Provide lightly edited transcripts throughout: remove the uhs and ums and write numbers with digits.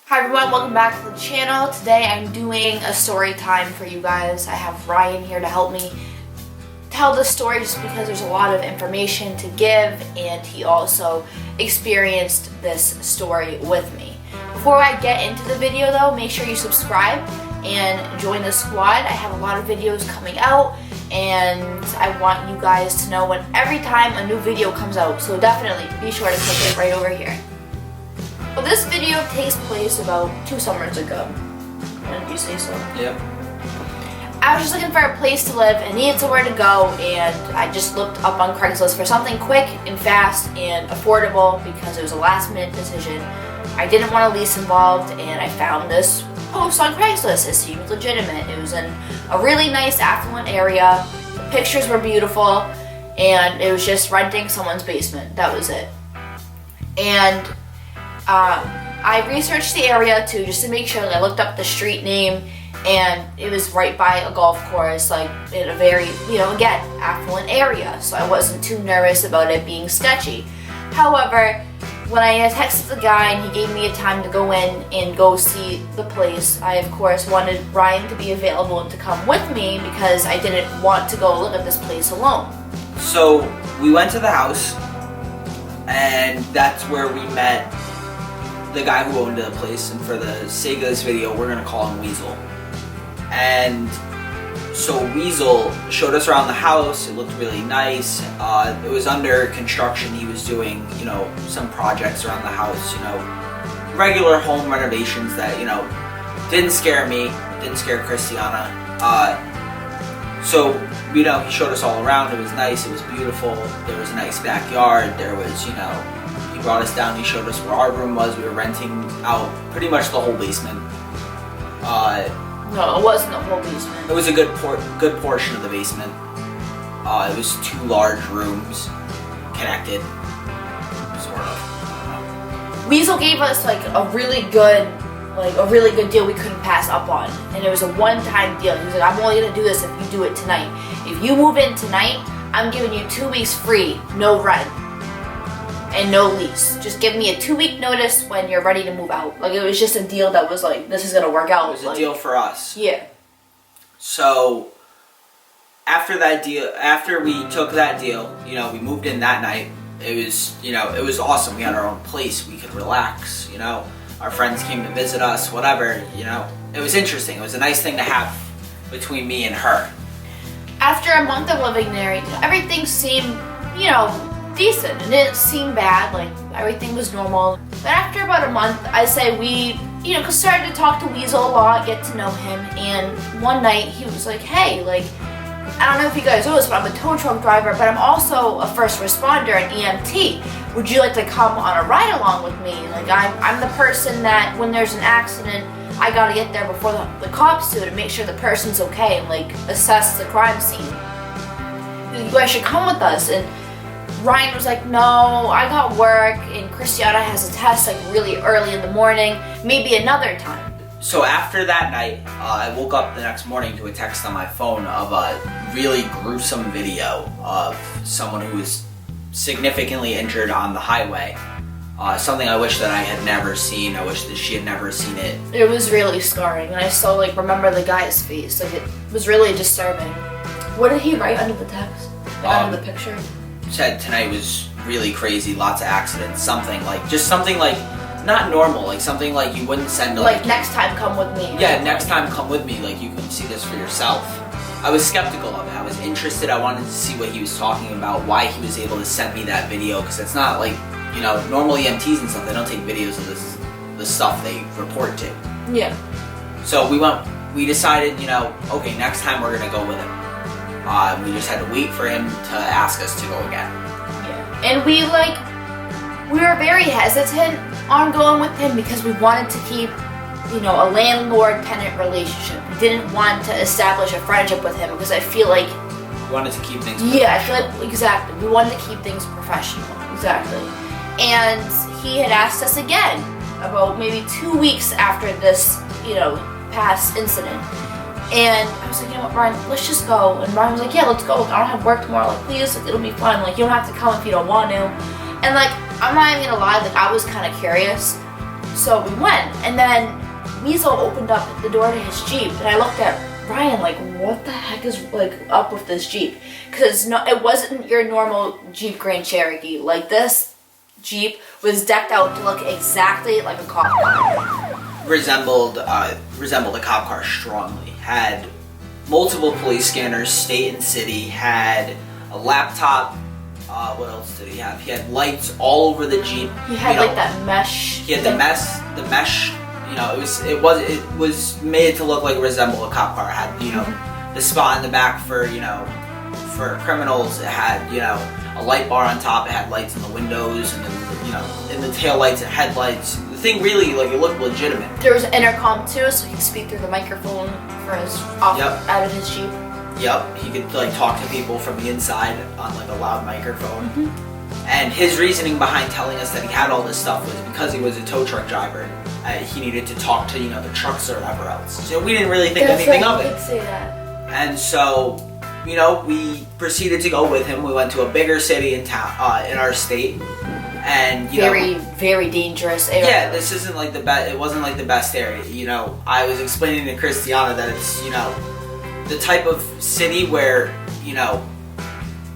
Hi everyone, welcome back to the channel. Today I'm doing a story time for you guys. I have Ryan here to help me tell the story just because there's a lot of information to give, and he also experienced this story with me. Before I get into the video though, make sure you subscribe and join the squad. I have a lot of videos coming out and I want you guys to know when every time a new video comes out, so definitely be sure to click it right over here. Well, this video takes place about 2 summers ago. Wouldn't you say so? Yep. I was just looking for a place to live and needed somewhere to go, and I just looked up on Craigslist for something quick and fast and affordable because it was a last-minute decision. I didn't want a lease involved, and I found this post on Craigslist. It seemed legitimate. It was in a really nice affluent area. The pictures were beautiful, and it was just renting someone's basement. That was it. And I researched the area too, just to make sure. I looked up the street name, and it was right by a golf course, like in a very, again, affluent area. So I wasn't too nervous about it being sketchy. However, when I texted the guy and he gave me a time to go in and go see the place, I of course wanted Ryan to be available and to come with me because I didn't want to go look at this place alone. So we went to the house, and that's where we met the guy who owned the place, and for the sake of this video, we're gonna call him Weasel. And so Weasel showed us around the house. It looked really nice. It was under construction. He was doing, some projects around the house, regular home renovations that, didn't scare me, didn't scare Christiana. So, he showed us all around. It was nice, it was beautiful. There was a nice backyard. There was, he brought us down, he showed us where our room was. We were renting out pretty much the whole basement. No, it wasn't the whole basement. It was a good portion of the basement. It was 2 large rooms connected, sort of. Weasel gave us a really good deal we couldn't pass up on, and it was a one-time deal. He was like, "I'm only gonna do this if you do it tonight. If you move in tonight, I'm giving you 2 weeks free, no rent and no lease. Just give me a 2-week notice when you're ready to move out." It was just a deal that was this is gonna work out. It was a deal for us. Yeah. So after we took that deal, we moved in that night. It was awesome. We had our own place. We could relax. Our friends came to visit us. Whatever. It was interesting. It was a nice thing to have between me and her. After a month of living there, everything seemed, decent. It didn't seem bad, everything was normal. But after about a month, I say we, started to talk to Weasel a lot, get to know him, and one night he was like, "Hey, I don't know if you guys know this, but I'm a tow truck driver, but I'm also a first responder, an EMT. Would you like to come on a ride along with me? I'm the person that when there's an accident, I gotta get there before the cops do to make sure the person's okay and assess the crime scene. You guys should come with us." And Ryan was like, "No, I got work, and Christiana has a test really early in the morning, maybe another time." So after that night, I woke up the next morning to a text on my phone of a really gruesome video of someone who was significantly injured on the highway. Something I wish that I had never seen. I wish that she had never seen it. It was really scarring, and I still remember the guy's face. It was really disturbing. What did he write under the text? Under the picture? Said tonight was really crazy, lots of accidents, something not normal, something you wouldn't send to next time come with me. Yeah, next time come with me, you can see this for yourself. I was skeptical of it. I was interested. I wanted to see what he was talking about, why he was able to send me that video, because it's not normal EMTs and stuff, they don't take videos of the stuff they report to. Yeah. So we decided, okay, next time we're gonna go with him. We just had to wait for him to ask us to go again. Yeah. And we were very hesitant on going with him because we wanted to keep, a landlord-tenant relationship. We didn't want to establish a friendship with him because I feel we wanted to keep things professional. Yeah, I feel exactly. We wanted to keep things professional. Exactly. And he had asked us again about maybe 2 weeks after this, past incident. And I was like, "You know what, Ryan, let's just go." And Ryan was like, "Yeah, let's go. I don't have work tomorrow. Please, it'll be fun. You don't have to come if you don't want to." And I'm not even gonna lie, I was kind of curious. So we went, and then Weasel opened up the door to his Jeep, and I looked at Ryan like, what the heck is like up with this Jeep? Because it wasn't your normal Jeep Grand Cherokee. Like, this Jeep was decked out to look exactly like a cop car. Resembled a cop car strongly. Had multiple police scanners, state and city. Had a laptop. What else did he have? He had lights all over the Jeep. He had like that mesh. He had the mesh. You know, it was made to look like resemble a cop car. It had, you know, the spot in the back for, you know, for criminals. It had, you know, a light bar on top. It had lights in the windows, and then, you know, in the tail lights and headlights. The thing really, like, it looked legitimate. There was an intercom too, so he could speak through the microphone for his out of his Jeep. Yep, he could like talk to people from the inside on like a loud microphone. And his reasoning behind telling us that he had all this stuff was because he was a tow truck driver. He needed to talk to, you know, the trucks or whatever else. So we didn't really think anything of it. He did say that. And so, you know, we proceeded to go with him. We went to a bigger city in town, in our state, and very dangerous area. Yeah, this isn't like the best. It wasn't like the best area. You know, I was explaining to Christiana that it's, you know, the type of city where, you know,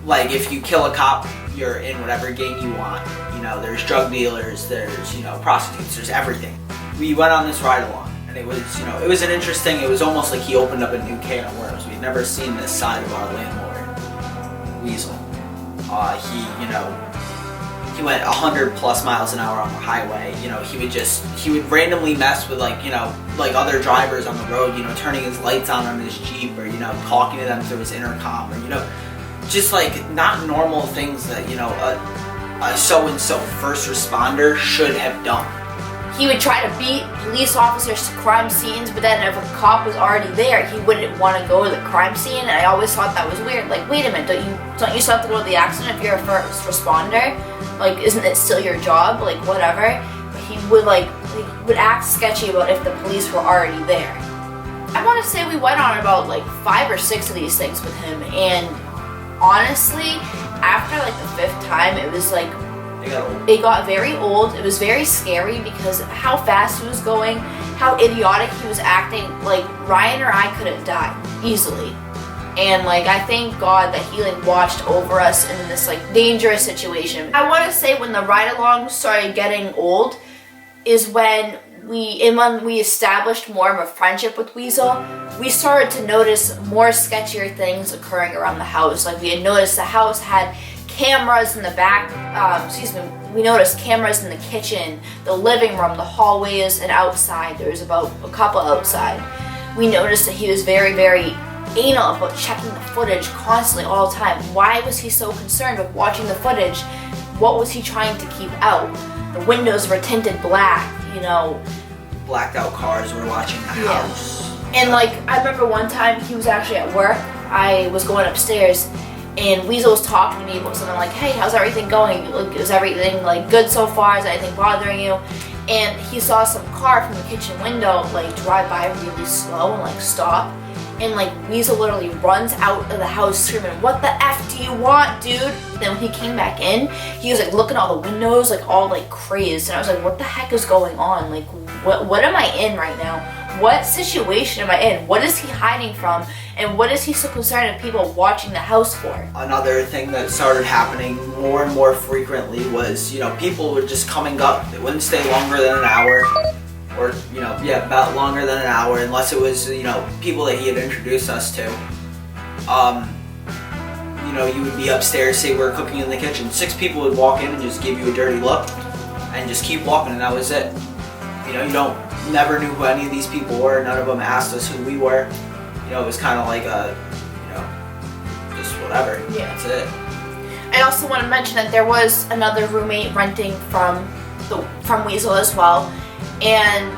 like if you kill a cop, you're in whatever game you want. You know, there's drug dealers, there's, you know, prostitutes, there's everything. We went on this ride along, and it was, you know, it was it was almost like he opened up a new can of worms. We'd never seen this side of our landlord, Weasel. He went 100 plus miles an hour on the highway. You know, he would randomly mess with, like, you know, like other drivers on the road, you know, turning his lights on his Jeep, or, you know, talking to them through his intercom, or, you know, just like not normal things that, you know, a so-and-so first responder should have done. He would try to beat police officers to crime scenes, but then if a cop was already there, he wouldn't want to go to the crime scene, and I always thought that was weird. Like, wait a minute, don't you still have to go to the accident if you're a first responder? Like, isn't it still your job? Like, whatever. But he would act sketchy about if the police were already there. I want to say we went on about like 5 or 6 of these things with him, and honestly, after like the 5th time, it was like, it got very old. It was very scary because how fast he was going, how idiotic he was acting. Like, Ryan or I could have died easily. And like, I thank God that he like watched over us in this like dangerous situation. I want to say when the ride-along started getting old is when we established more of a friendship with Weasel. We started to notice more sketchier things occurring around the house. Like, we had noticed the house had cameras in the back, we noticed cameras in the kitchen, the living room, the hallways, and outside. There was about a couple outside. We noticed that he was very, very anal about checking the footage constantly all the time. Why was he so concerned with watching the footage? What was he trying to keep out? The windows were tinted black, you know. Blacked out cars were watching the house. And like, I remember one time he was actually at work. I was going upstairs, and Weasel was talking to me about something like, hey, how's everything going? Like, is everything like good so far? Is anything bothering you? And he saw some car from the kitchen window like drive by really slow and like stop. And like, Weasel literally runs out of the house screaming, what the F do you want, dude? Then when he came back in, he was like looking at all the windows, like all like crazed. And I was like, what the heck is going on? Like, what am I in right now? What situation am I in? What is he hiding from? And what is he so concerned with people watching the house for? Another thing that started happening more and more frequently was, you know, people would just come and go. They wouldn't stay longer than an hour. Or, you know, yeah, about longer than an hour, unless it was, you know, people that he had introduced us to. You know, you would be upstairs, say we're cooking in the kitchen. 6 people would walk in and just give you a dirty look and just keep walking, and that was it. You know, you never knew who any of these people were. None of them asked us who we were. You know, it was kind of like a, you know, just whatever. Yeah. That's it. I also want to mention that there was another roommate renting from Weasel as well. And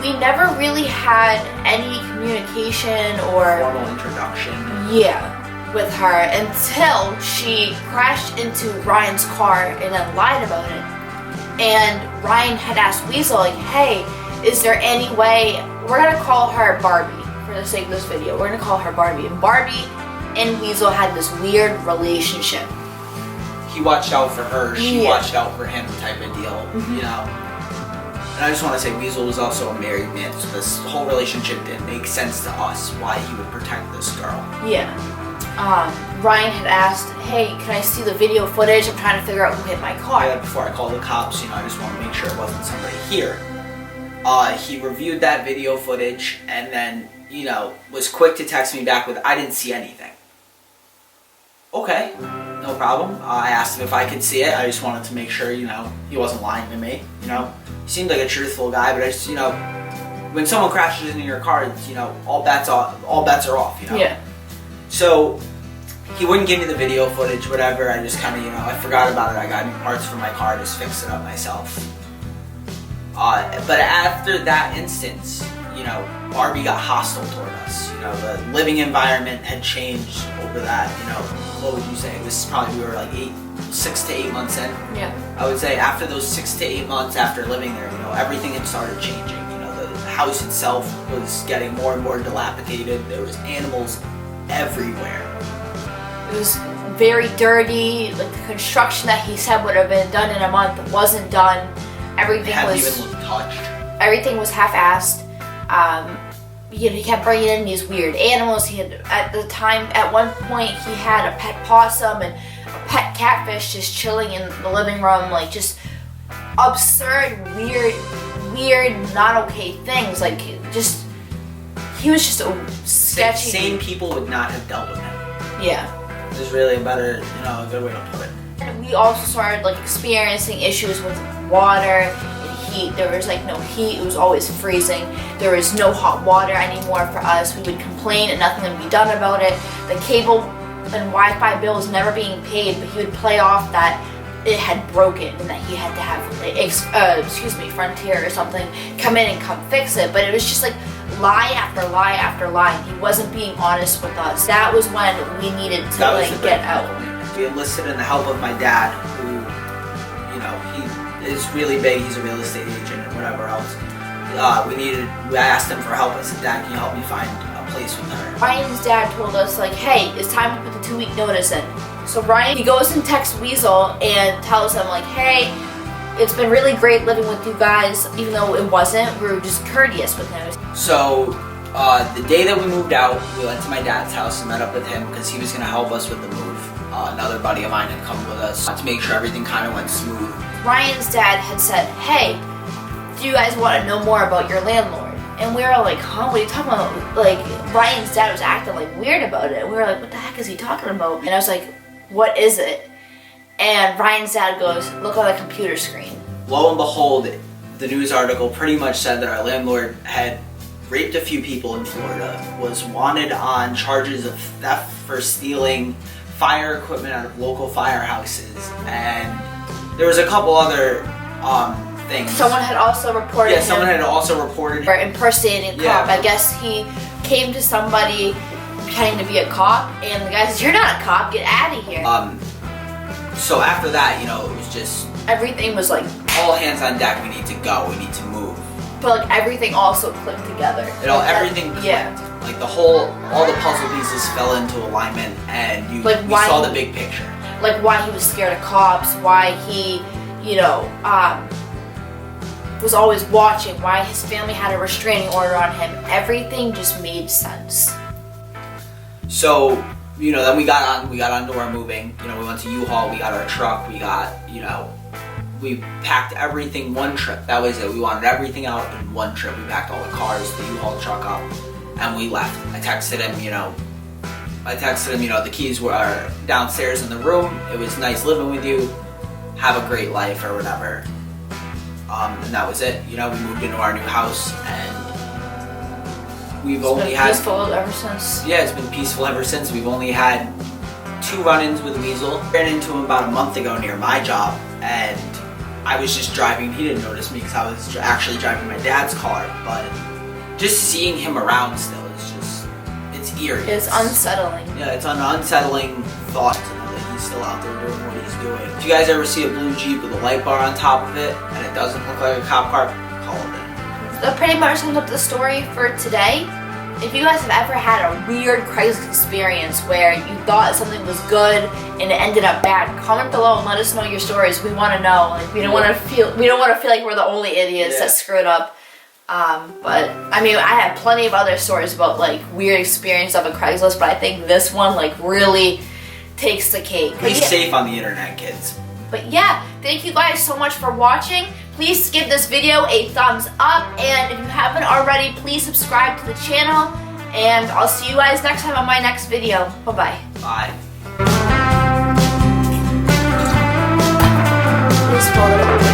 we never really had any communication or formal introduction. Yeah, with her until she crashed into Ryan's car and then lied about it. And Ryan had asked Weasel, like, hey, is there any way, we're gonna call her Barbie for the sake of this video. We're gonna call her Barbie. And Barbie and Weasel had this weird relationship. He watched out for her, she watched out for him type of deal, you know. And I just want to say Weasel was also a married man, so this whole relationship didn't make sense to us why he would protect this girl. Yeah. Ryan had asked, hey, can I see the video footage? I'm trying to figure out who hit my car. Yeah, before I call the cops, I just want to make sure it wasn't somebody here. He reviewed that video footage and then, was quick to text me back with, I didn't see anything. Okay, no problem. I asked him if I could see it. I just wanted to make sure, he wasn't lying to me. He seemed like a truthful guy, but I just, when someone crashes into your car, it's, all bets are off, Yeah. So he wouldn't give me the video footage, whatever. I just kind of, I forgot about it. I got new parts for my car, just fixed it up myself. But after that instance, Barbie got hostile toward us. The living environment had changed over that. What would you say? This is probably, we were like 6 to 8 months in. Yeah. I would say after those 6 to 8 months after living there, everything had started changing. The house itself was getting more and more dilapidated. There was animals everywhere. It was very dirty. Like the construction that he said would have been done in a month wasn't done. Everything hadn't even looked touched. Everything was half-assed. He kept bringing in these weird animals. He had, at one point, he had a pet possum and a pet catfish just chilling in the living room, like just absurd, weird, not okay things. Like just, he was just a sketchy. Sane people would not have dealt with him. Yeah. There's really a good way to put it. And we also started experiencing issues with water and heat. There was no heat, it was always freezing. There was no hot water anymore for us. We would complain and nothing would be done about it. The cable and Wi-Fi bill was never being paid, but he would play off that it had broken and that he had to have Frontier or something come in and come fix it. But it was just lie after lie after lie, and he wasn't being honest with us. That was when we needed to get out. We enlisted in the help of my dad, who, he is really big. He's a real estate agent and whatever else. I asked him for help. I said, Dad, can you help me find a place with her? Ryan's dad told us hey, it's time to put the 2-week notice in. So Ryan, he goes and texts Weasel and tells him hey, it's been really great living with you guys, even though it wasn't. We were just courteous with him. So the day that we moved out, we went to my dad's house and met up with him because he was going to help us with the move. Another buddy of mine had come with us to make sure everything kind of went smooth. Ryan's dad had said, hey, do you guys want to know more about your landlord? And we were like, huh, what are you talking about? Ryan's dad was acting weird about it. We were like, what the heck is he talking about? And I was like, what is it? And Ryan's dad goes, look on the computer screen. Lo and behold, the news article pretty much said that our landlord had raped a few people in Florida, was wanted on charges of theft for stealing fire equipment out of local firehouses, and there was a couple other things. Someone had also reported him. Yeah, someone had also reported for impersonating a cop. I guess he came to somebody pretending to be a cop, and the guy says, you're not a cop, get out of here. So after that, it was just... everything was all hands on deck, we need to go, we need to move. But everything also clicked together. Everything clicked. Yeah. All the puzzle pieces fell into alignment, and we saw the big picture. Why he was scared of cops, why he, was always watching, why his family had a restraining order on him. Everything just made sense. So, then we got on to our moving. We went to U-Haul, we got our truck, we packed everything one trip. That was it. We wanted everything out in one trip. We packed all the cars, the U-Haul truck up, and we left. I texted him, the keys were downstairs in the room. It was nice living with you. Have a great life or whatever. And that was it. We moved into our new house, and we've only had... It's been peaceful ever since. Yeah, it's been peaceful ever since. We've only had 2 run-ins with Weasel. Ran into him about a month ago near my job, and I was just driving. He didn't notice me because I was actually driving my dad's car, but just seeing him around still is just, it's eerie. It's unsettling. Yeah, it's an unsettling thought to know that he's still out there doing what he's doing. If you guys ever see a blue Jeep with a light bar on top of it and it doesn't look like a cop car, call it in. That pretty much sums up the story for today. if you guys have ever had a weird Craigslist experience where you thought something was good and it ended up bad, comment below and let us know your stories. We want to know. Like, we don't want to feel like we're the only idiots that screwed up. But I mean, I have plenty of other stories about like weird experience of a Craigslist, but I think this one like really takes the cake. Be safe on the internet, kids. But yeah, thank you guys so much for watching. Please give this video a thumbs up, and if you haven't already, please subscribe to the channel, and I'll see you guys next time on my next video. Bye-bye. Bye. Please follow